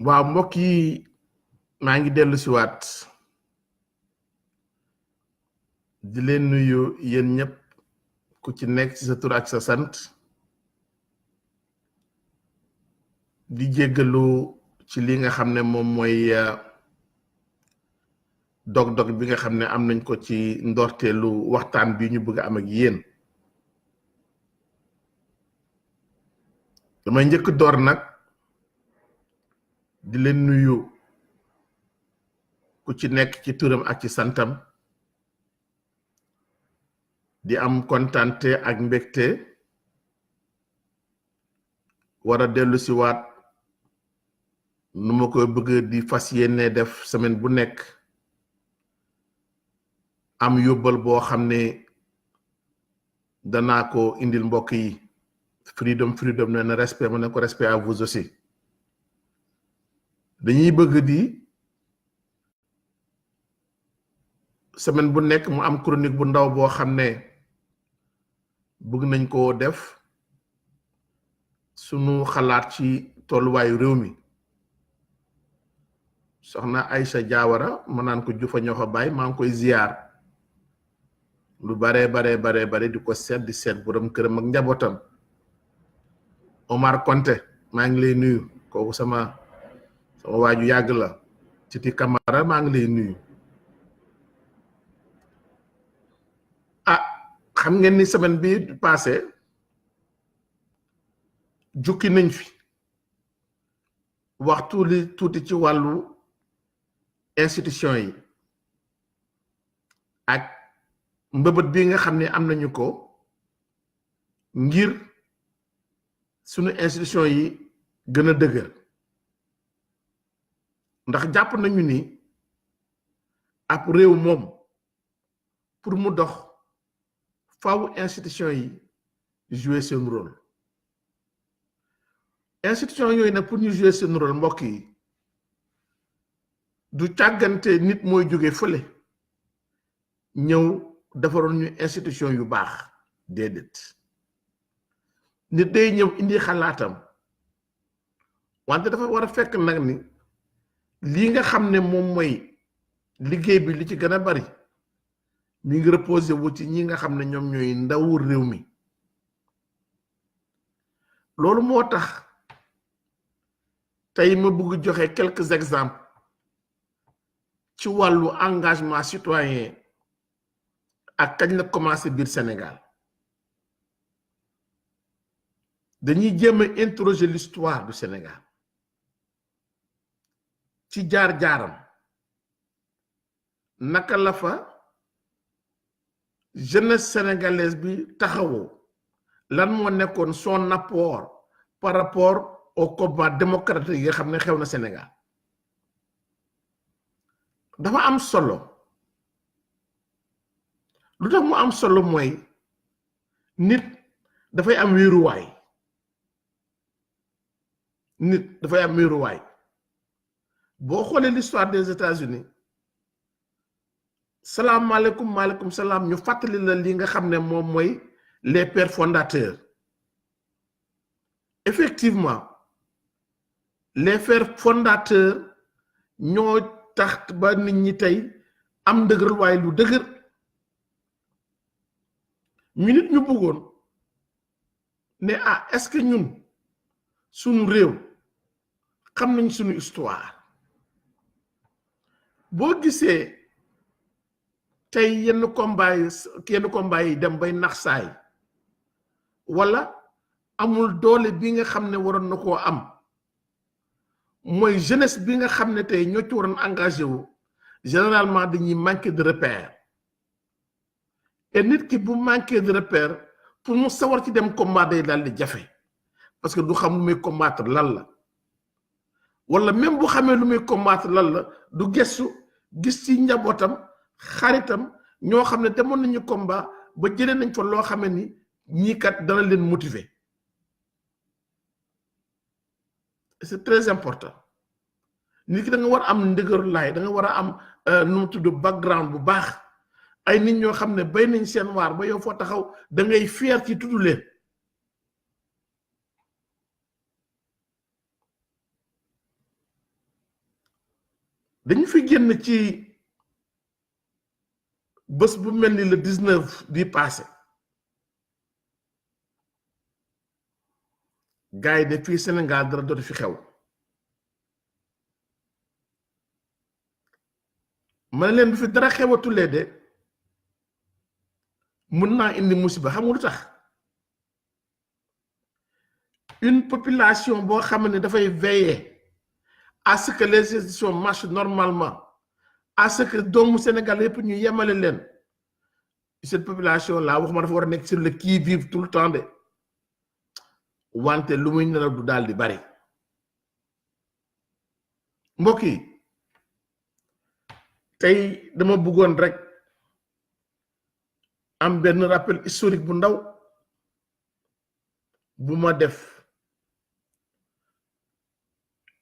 waaw mbokk yi maa ngi dellu si waat di leen nuyu yéen ñëpp ku ci nekk ci sa tur ak sa sant di jéggalu ci li nga xam ne moom mooy dog-dog bi nga xam ne am nañ ko ci ndorteelu waxtaan bi ñu bëgg am ak yéen damay njëkk door nag di leen nuyu ku ci nekk ci turam ak ci santam di am kontante ak mbégte war a dellu si waat nu ma koy bëgg di fas yéene def semaine bu nekk am yóbbal boo xam ne danaa ko indil mbokk yi freedom ne na respect ma ne ko respect à vous aussi dañuy bëgg di semaine bu nekk mu am chronique bu ndaw boo xam ne bëgg nañ koo def sunu xalaat ci tolluwaayu réew mi soxna Aïcha Diawara ma naan ko jufa ñoo fa bàyyi maa ngi koy ziyaar lu bare di ko seet di seet borom këram ak njabootam Omar Konte maa ngi lay nuyu kooku sama waaju yàgg la Titi Camara maa ngi lay nuyu xam ngeen ni semaine bi passé jukki nañ fi waxtu li tuuti ci wàllu institution yi ak mbëbët bi nga xam ne am nañu ko ngir sunu institution yi gën a dëgër ndax jàpp nañu ni ab réew moom pour mu dox faaw institution yi jouer seen rôle institution yooyu nag pour ñu jouer seen rôle mbokk yi du càggante nit mooy jóge fële ñëw defaroon ñu institution yu baax déedéet nit day ñëw indi xalaatam wante dafa war a fekk nag ni lii nga xam ne moom mooy liggéey bi li ci gën a bari mi ngi reposé wu ci ñi nga xam ne ñoom ñooy ndawu réew mi loolu moo tax tey ma bëgg joxe quelques exemples ci wàllu engagement citoyen ak kañ la commencé biir Sénégal dañuy jéem a interroger l'histoire du Sénégal ci jaar-jaaram naka la fa jeunesse sénégalaise bi taxawoo lan moo nekkoon son apport par rapport au combat démocratique yi nga xam ne xew na Sénégal dafa am solo lu tax mu am solo mooy nit dafay am wéeruwaay boo xoolee l'histoire des États-Unis maaleykum salaam ñu fàttali la li nga xam ne moom mooy les pères fondateurs effectivement les pères fondateurs ñoo tax ba nit ñi tey am ndëgër waaye lu dëgër ñu nit ñu bëggoon ne est-ce que ñun suñu réew xam nañ suñu histoire boo gisee tey yenn combat yi dem bay nax saay wala amul doole bi nga xam ne waroon na koo am mooy jeunesse bi nga xam ne tey ñoo ci waroon engagé wu généralement dañuy manquer de repère et nit ki bu manquer de repère pour mu sawar ci dem combat day daal di jafe parce que du xam lu muy combattre lan la wala même bu xamee lu muy combattre lan la du gëstu gis ci njabootam xaritam ñoo xam ne demoon nañu combat ba jëlee nañ fa loo xam ne ni ñii kat dana leen motiver c'est très important nit ki da nga war am ndëgëru laay da nga war a am nu mu tudd background bu baax ay nit ñoo xam ne bay nañ seen waar ba yow foo taxaw da ngay fier ci tudd leen dañu fi génn ci bés bu mel ni le 19 bi passé gars yi de fii Sénégal dara dootu fi xew ma ne leen bu fi dara xewatulee de mun naa indi musiba xam nga lu tax une population boo xam ne dafay veiller à ce que les institutions marchent normalement à ce que doomu Sénégal yëpp ñu yemale leen cette population là waxuma dafa war a nekk sur le qui-vive tout le temps de wante lu muy nelaw du daal di bari mbokk yi tey dama bëggoon rek am benn rappel historique bu ndaw bu ma def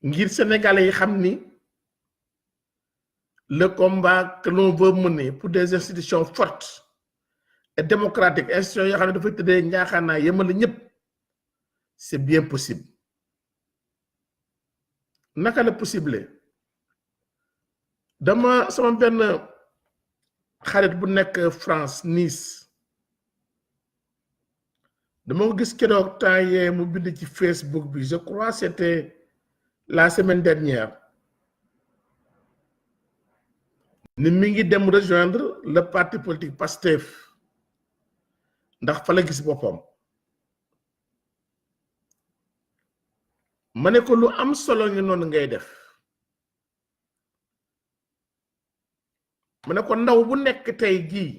ngir sénégalais yi xam ni le combat que l'on veut mener pour des institutions fortes et démocratiques institutions yoo xam ne dafay tëddee njaaxaanaay yemale ñëpp c'est bien possible naka la possible dama sama benn xarit bu nekk France Nice dama ko gis keroog temps yee mu bind ci Facebook bi je crois c'était la semaine dernière ni mi ngi dem rejoindre le parti politique PASTEF ndax fa la gis boppam ma ne ko lu am solo ngi noonu ngay def ma ne ko ndaw bu nekk tey jii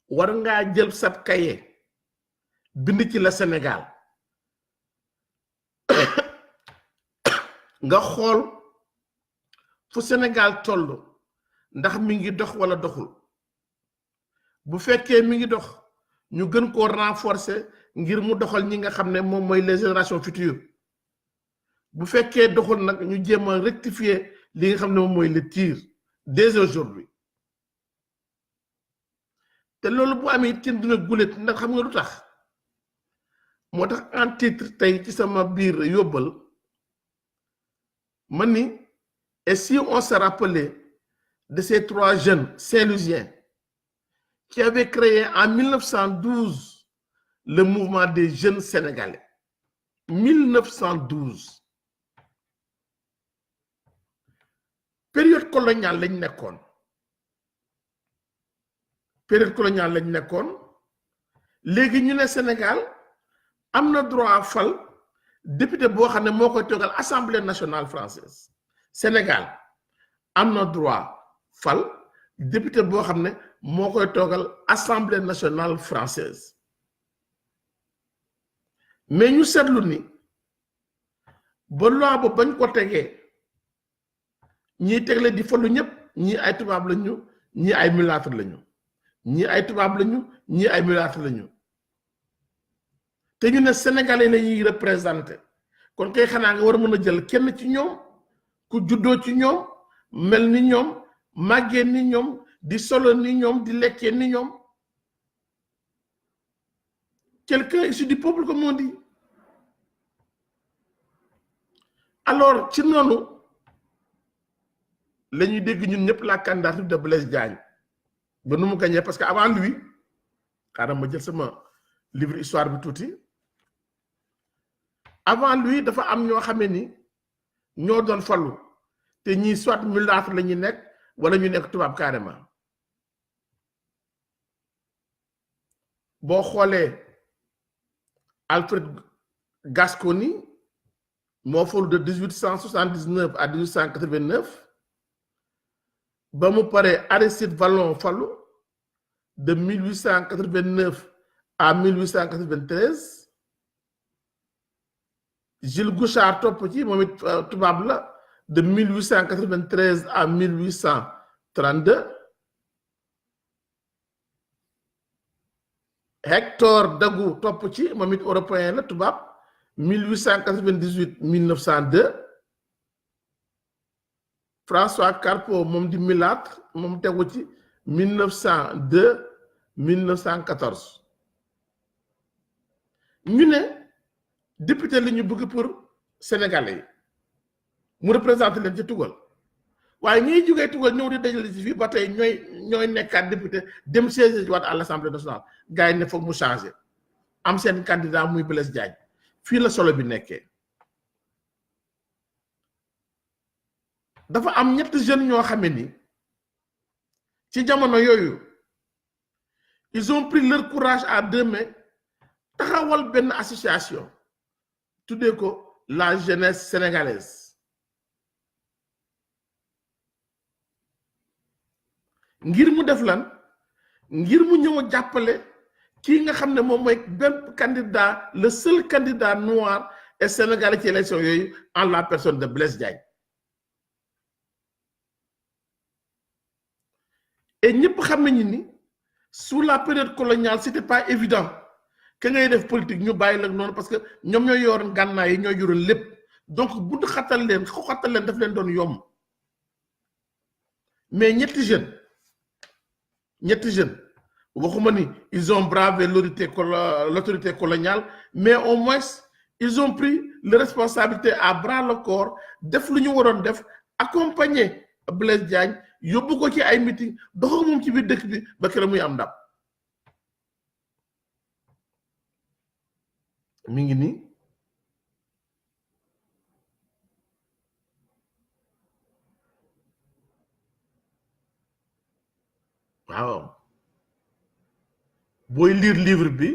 war ngaa jël sab kaye bind ci la Sénégal nga xool fu Sénégal toll ndax mi ngi dox wala doxul bu fekkee mi ngi dox ñu gën koo renforcer ngir mu doxal ñi nga xam ne moom mooy les générations futures bu fekkee doxul nag ñu jéem a rectifier li nga xam ne moom mooy le tir dès aujourd'hui te loolu bu amee it dina gulet ndax xam nga lu tax moo tax en titre tey ci sama biir yóbbal ma ni et si on se rappelait de ces trois jeunes Saint-Louisiens qui avaient créé en 1912 le mouvement des jeunes sénégalais 1912 période coloniale lañ nekkoon léegi ñu ne Sénégal am na droit fal député boo xam ne moo koy toogal Assemblée nationale française Sénégal am na droit fal député boo xam ne moo koy toogal Assemblée nationale française mais ñu seetlu ni ba loi ba bañ ko tegee ñiy tegle di falu ñëpp ñii ay tubaab lañu ñii ay mulâtre lañu ñii ay tubaab lañu ñii ay mulâtre lañu te ñu ne sénégalais lañuy représenté kon kay xanaa nga war a mën a jël kenn ci ñoom ku juddoo ci ñoom mel ni ñoom màggee ni ñoom di solo ni ñoom di lekkee ni ñoom quelqu'un issu du peuple comme on dit alors ci noonu la ñuy dégg ñun ñëpp la candidature de Blaise Diagne ba nu mu gagné parce que avant lui xaaral ma jël sama livre histoire bi tuuti avant lui dafa am ñoo xamee ni ñoo doon fallu te ñii soit mulâtre la ñuy nekk wala ñu nekk tubaab carrément boo xoolee Alfred Gasconi moo fallu de 1879 à 1889 ba mu paree Aristide Vallon fallu de 1889 à 1893 Gilles Gouchard topp ci moom it tubaab la de 1893 à 1832 Hector Dagu topp ci moom it européen la tubaab 1898 1902 François Carpot moom di mulâtre moom tegu ci 1902 1914 ñu ne député li ñu bëgg pour sénégalais yi mu représenté leen ci tugal waaye ñiy jógee tugal ñëw di dajale ci fii ba tey ñooy nekkaat député dem siège waat à l'Assemblée nationale gars yi ne foog mu changer am seen candidat muy Blaise Diagne fii la solo bi nekkee dafa am ñetti jeunes ñoo xamee ni ci jamono yooyu ils ont pris leur courage à deux mains taxawal benn association tuddee ko la jeunesse sénégalaise ngir mu def lan ngir mu ñëw jàppale kii nga xam ne moom mooy benn candidat le seul candidat noir et sénégalais ci élection yooyu en la personne de Blaise Diagne et ñëpp xam nañu ni sous la période coloniale c'était pas évident que ngay def politique ñu bàyyi la noonu parce que ñoom ñooy yoroon gànnaay yi ñooy yoroon lépp donc bu xatal leen daf leen doon yomb mais ñetti jeunes waxuma ni ils ont bravé l'autorité coloniale mais au moins ils ont pris les responsabilités à bras le corps def lu ñu waroon def accompagner Blaise Diagne yóbbu ko ci ay meeting doxal moom ci biir dëkk bi ba keroog muy am ndam mi ngi nii waaw booy lire livre bi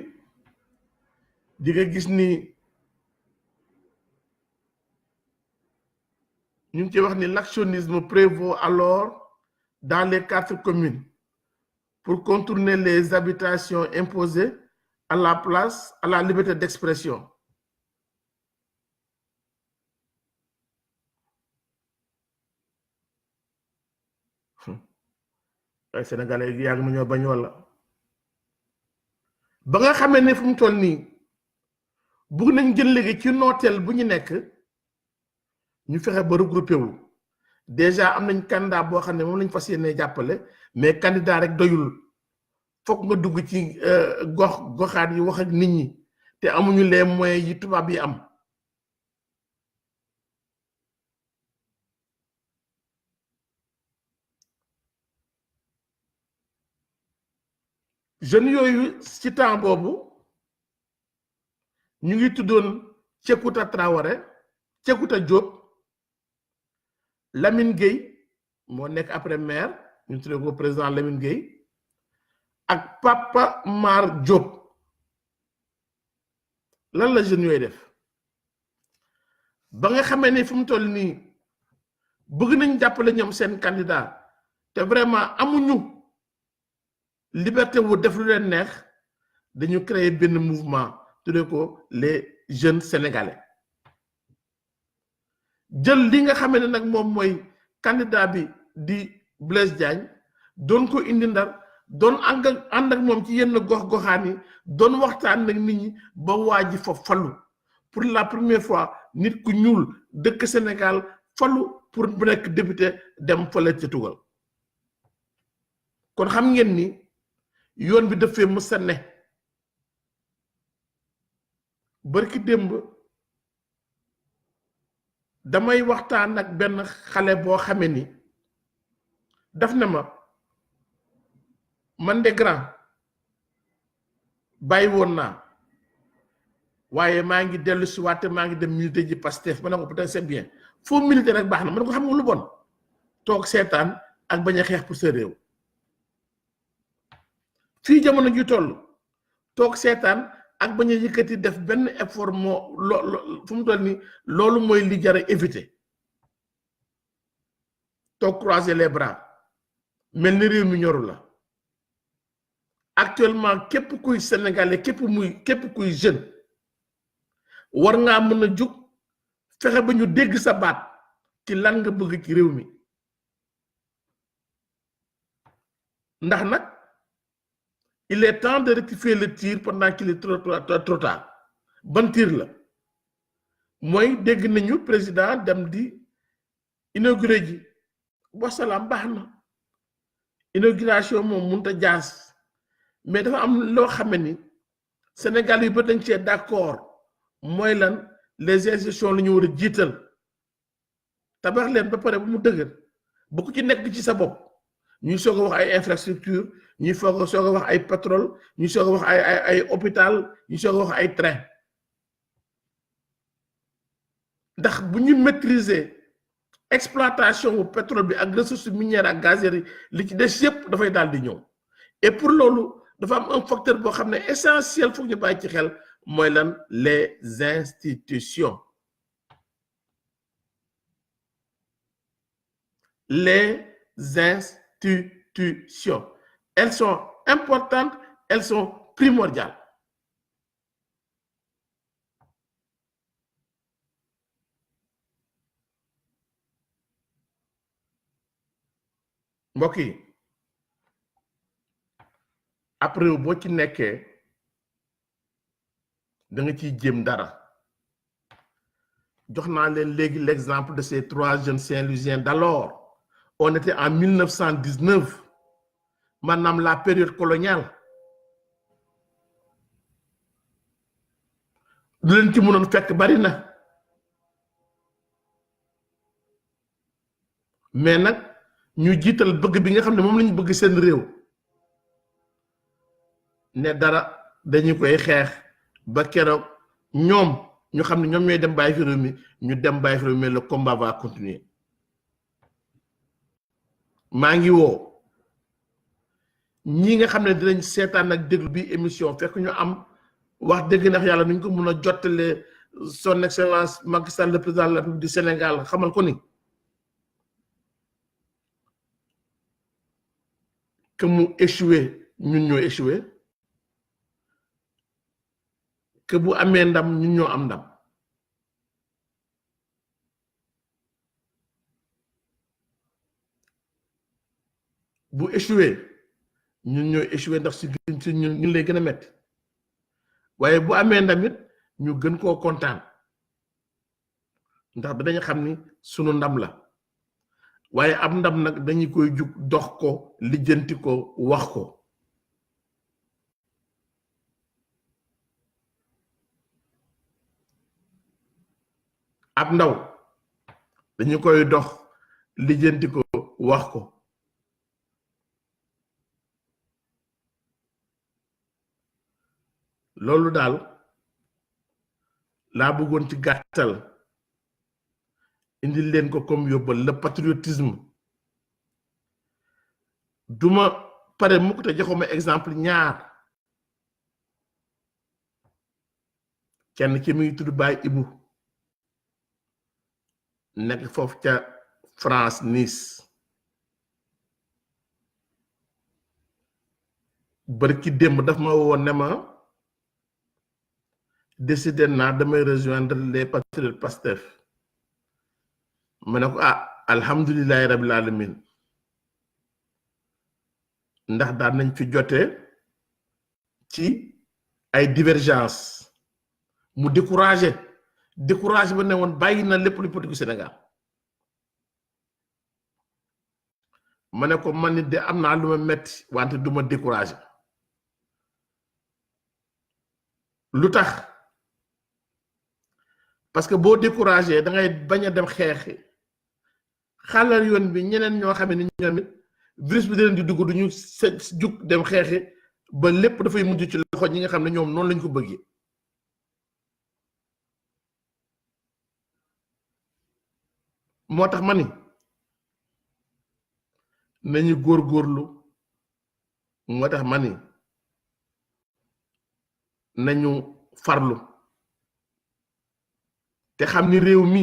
di nga gis ni ñu ngi ci wax ni l'actionnisme prévaut alors dans les 4 communes pour contourner les habitations imposées à la place à la liberté d'expression ay sénégalais yi yàgg nañoo bañ walla ba nga xamee ne fu mu toll nii bugg nañ jël léegi ci nooteel bu ñu nekk ñu fexe ba regroupé wu déjà am nañ candidat boo xam ne moom lañ fas yéene jàppale mais candidat rek doyul fokk nga dugg ci goxaat yi wax ak nit ñi te amuñu les moyens yi tubaab yi am jeunes yooyu ci temps boobu ñu ngi tuddoon Sékouta Traoré Sékouta Diop Lamine Gueye moo nekk après maire ñu tuddee ko président Lamine Gueye ak Papa Mar Diop lan la jeunes yooyu def ba nga xamee ni fu mu toll nii bëgg nañ jàppale ñoom seen candidat te vraiment amuñu liberté wu def lu leen neex dañu créer benn mouvement tuddee ko les jeunes sénégalais jël li nga xamee ne nag moom mooy candidat bi di Blaise Diagne doon ko indi Ndar doon ànd ak moom ci yenn gox-goxaan yi doon waxtaan nag nit ñi ba waa ji fa falu pour la première fois nit ku ñuul dëkk Sénégal falu pour bu nekk député dem fële ci tugal kon xam ngeen ni yoon bi dafee mës a ne barki démb damay waxtaan ak benn xale boo xamee ni daf na ma man de grand bàyyi woon naa waaye maa ngi dellu si waate maa ngi dem militer ji Pastef ma ne ko peut-être c'est bien foo militer rek baax na ma ne ko xam nga lu bon toog seetaan ak bañ a xeex pour sa réew fii jamono ji toll toog seetaan ak bañ a yëkkati def benn effort moo fu mu toll ni loolu mooy li jar a éviter toog croiser les bras mel ni réew mi ñoru la actuellement képp kuy sénégalais képp kuy jeune war ngaa mën a jug fexe ba ñu dégg sa baat ci lan nga bëgg ci réew mi ndax nag il est temps de rectifier le tir pendant qu'il est trop tard ban tir la mooy dégg nañu président dem di inauguré ji wasalaam baax na inauguration moom mënut a jaas mais dafa am loo xam ni Sénégal yi ba dañ cee d'accord mooy lan les institutions la ñu war a jiital tabax leen ba pare bu mu dëgër bu ko ci nekk ci sa bopp ñuy soog a wax ay infrastructure ñuy soog a wax ay pétrole ñuy soog a wax ay hôpital ñuy soog a wax ay train ndax bu ñu maîtriser exploitation bu pétrole bi ak ressources minières ak gazières yi li ci des yépp dafay daal di ñëw et pour loolu dafa am un facteur boo xam ne essentiel foog ñu bàyyi ci xel mooy lan les institutions les institutions elles sont importantes elles sont primordiales mbokk yi après boo ci nekkee da nga ciy jéem dara jox naa leen léegi l'exemple de ces 3 jeunes Saint-Louisiens d'alors on était en 1919 maanaam la période coloniale lu leen ci mënoon fekk bari na mais nag ñu jiital bëgg bi nga xam ne moom lañu bëgg seen réew ne dara dañu koy xeex ba keroog ñoom ñu xam ne ñoom ñooy dem bàyyi fi réew mi ñu dem bàyyi fi réew mi le combat va continuer maa ngi woo ñi nga xam ne dinañ seetaan ak déglu bi émission fekk ñu am wax dëgg ndax yàlla nuñ ko mën a jottale son excellence Macky Sall le président de la République du Sénégal xamal ko ni que mu échoué ñun ñoo échoué que bu amee ndam ñun ñoo am ndam bu échoué ñun ñoo échoué ndax si ñun lay gën a metti waaye bu amee ndam it ñu gën koo kontaan ndax danañ xam ni sunu ndam la waaye am ndam nag dañu koy jug dox ko lijjanti ko wax ko ab ndaw dañu koy dox lijjanti ko wax ko loolu daal laa bëggoon ci gàttal indil leen ko comme yóbbal le patriotisme duma pare mukk te joxuma exemple ñaar kenn ki muy tudd Baye Ibou nekk foofu ca France Nice barki démb daf ma woon ne ma décidé naa damay rejoindre les patriotes Pastef ma ne ko alhamdulilahi rabbil alamin ndax daan nañ fi jotee ci ay divergence mu découragé ba ne woon bàyyi na lépp lu politique Sénégal ma ne ko man nit de am naa lu ma metti wante du ma découragé lu tax parce que boo découragé da ngay bañ a dem xeexi xàllal yoon bi ñeneen ñoo xam ne ñoom it virus bi da leen di dugg duñu jug dem xeexi ba lépp dafay mujj ci loxo ñi nga xam ne ñoom noonu lañ ko bëggee moo tax ma ni nañu góorgóorlu moo tax ma ni nañu farlu te xam ni réew mi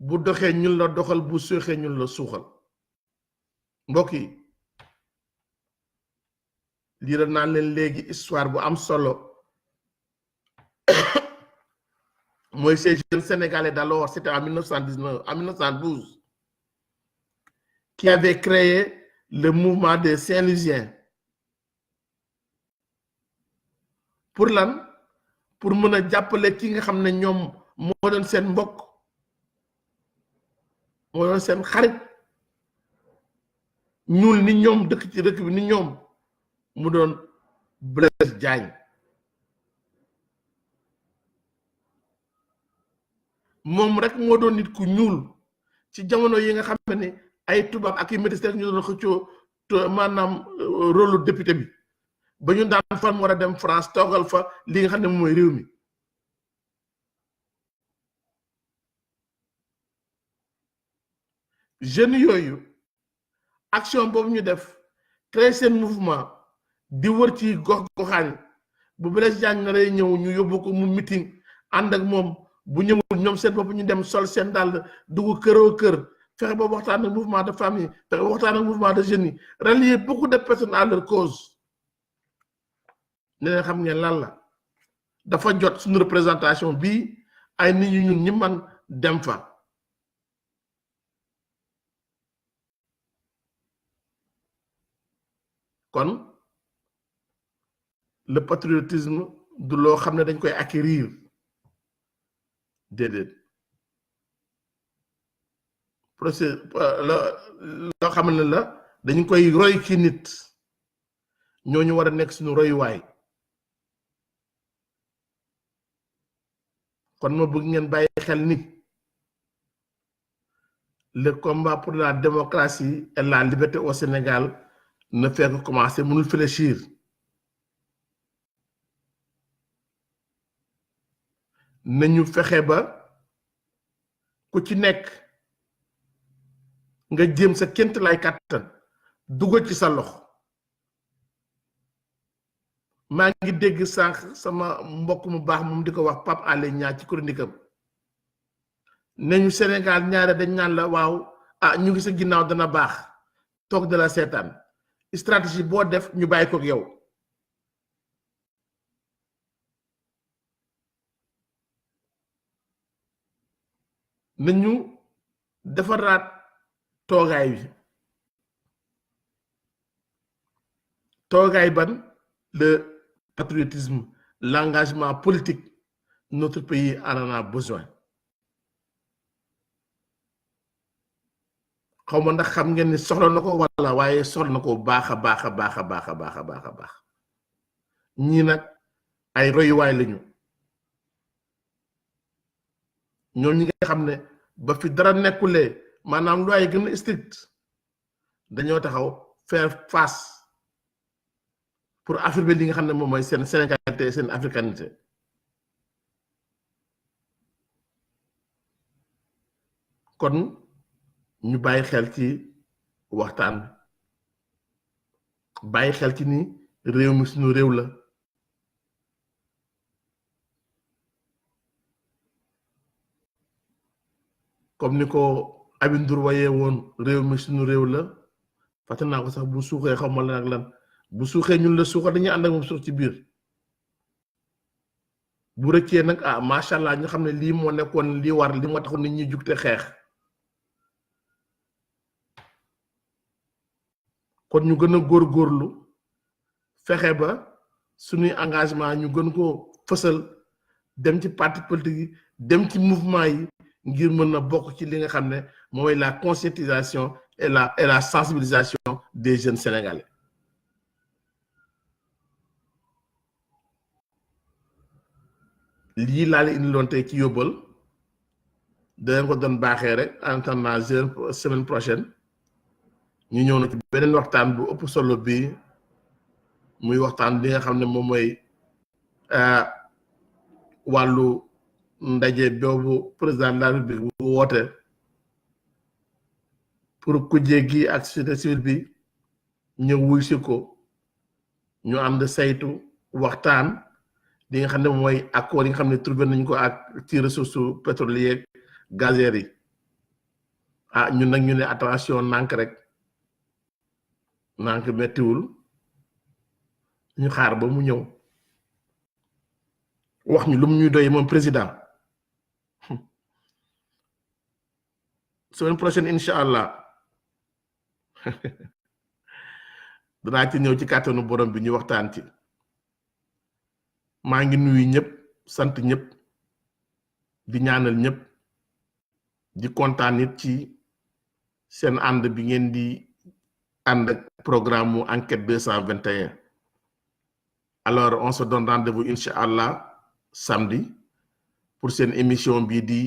bu doxee ñun la doxal bu suuxee ñun la suuxal mbokk yi lii la naan leen léegi histoire bu am solo mooy ces jeunes sénégalais d'alors c'était en 1919 en 1912 qui avaient créé le mouvement des Saint-Louisiens pour lan pour mën a jàppale ki nga xam ne ñoom moo doon seen mbokk moo doon seen xarit ñuul ni ñoom dëkk ci dëkk bi ni ñoom mu doon Blaise Diagne moom rek moo doon nit ku ñuul ci jamono yi nga xam ne ay tubaab ak i métis ñu doon xëccoo maanaam rôle député bi ba ñu daan fan war a dem France toogal fa li nga xam ne mooy réew mi jeunes yooyu action boobu ñu def créer seen mouvement di wër ci gox-goxaan bu Blaise Diagne na lay ñëw ñu yóbbu ko mu meeting ànd ak moom bu ñëwul ñoom seen bopp ñu dem sol seen dàll dugg këroo kër fexe ba waxtaan ak mouvement de famille fexe ba waxtaan ak mouvement de jeunes yi rallier beaucoup de personnes à leur cause ne leen xam ngeen lan la dafa jot suñu représentation bii ay nit ñu ñun ñi man dem fa kon le patriotisme du loo xam ne dañ koy acquérir déedéet procès loo xam ne la dañu koy roy ci nit ñooñu war a nekk suñu royuwaay kon ma bëgg ngeen bàyyi xel ni le combat pour la démocratie et la liberté au Sénégal ne fait que commencer mënul fléchir nañu fexe ba ku ci nekk nga jéem sa ként lay kàttan dugal ci sa loxo maa ngi dégg sànq sama mbokk mu baax moom di ko wax Pape Alé Niang ci chronique am nañu Sénégal ñaare dañ naan la waaw ñu ngi sa ginnaaw dana baax toog de la seetaan stratégie boo def ñu bàyyi ko ak yow nañu defaraat toogaay bi toogaay ban le patriotisme l'engagement politique notre pays en a besoin xaw ma ndax xam ngeen ni soxla na ko wala waaye soxla na ko baax a baax a baax a baax a baax a baax a baax ñii nag ay royuwaay lañu ñoom ñi nga xam ne ba fi dara nekkulee maanaam loi yi gën a strict dañoo taxaw faire face pour affirmer li nga xam ne moom mooy seen sénégalité seen africanité kon ñu bàyyi xel ci waxtaan bàyyi xel ci ni réew mi suñu réew la comme ni ko Aby Ndour wayee woon réew mi suñu réew la fàtte naa ko sax bu suuxee xaw ma lan ak lan bu suuxee ñun la suuxa dañuy ànd ak moom suux ci biir bu rëccee nag macha allah ñu xam ne lii moo nekkoon lii war li moo taxoon nit ñi jugte xeex kon ñu gën a góorgóorlu fexe ba suñuy engagement ñu gën ko fësal dem ci parti politique yi dem ci mouvement yi ngir mën na bokk ci li nga xam ne mooy la conscientisation et la sensibilisation des jeunes sénégalais lii laa la indiloon tey ci yóbbal danañ ko doon baaxee rek en attendant semaine prochaine ñu ñëw na ci beneen waxtaan bu ëpp solo bi muy waxtaan bi nga xam ne moom mooy wàllu ndaje boobu président de la République bu woote pour kujje gi ak société civile bi ñëw wuy si ko ñu ànd saytu waxtaan li nga xam ne mooy accord yi nga xam ne trouvé nañ ko ak ci ressources pétrolières gazières yi ñun nag ñu ne attention nànk rek nànk mettiwul ñu xaar ba mu ñëw wax ñu lu mu ñuy doy moom président semaine prochaine incha allah danaa ci ñëw ci kàttanu borom bi ñu waxtaan ci maa ngi nuyu ñëpp sant ñëpp di ñaanal ñëpp di kontaan nit ci seen ànd bi ngeen di ànd ak programme mu enquête 221 alors on se donne rendez-vous incha allah samedi pour seen émission bii di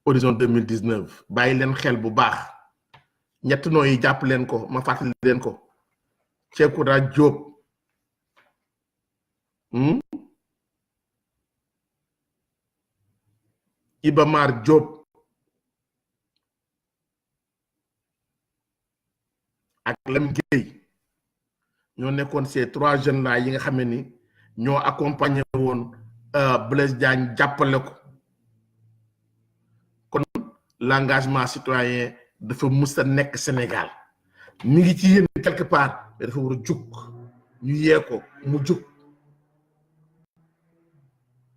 horizon 2019 bàyyi leen xel bu baax ñett noo yi jàpp leen ko ma fàttali leen ko Ceekura Jóob Iba Mar Jóob ak Lam Gueye ñoo nekkoon ces 3 jeunes là yi nga xam ne ni ñoo accompagné woon Blaise Diagne jàppale ko kon l'engagement citoyen dafa mus a nekk Sénégal mi ngi ci yéen quelque part mais dafa war a jug ñu yee ko mu jug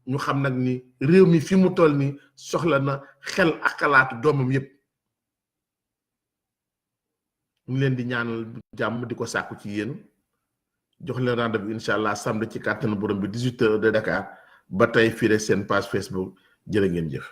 ñu xam nag ni réew mi fi mu toll ni soxla na xel ak xalaatu doomam yépp ñu leen di ñaanal jàmm di ko sàkku ci yéen jox leen rendez-vous incha allah samedi ci kàttanu borom bi 18h de Dakar ba tey fii rek seen page Facebook jërë ngeen jëf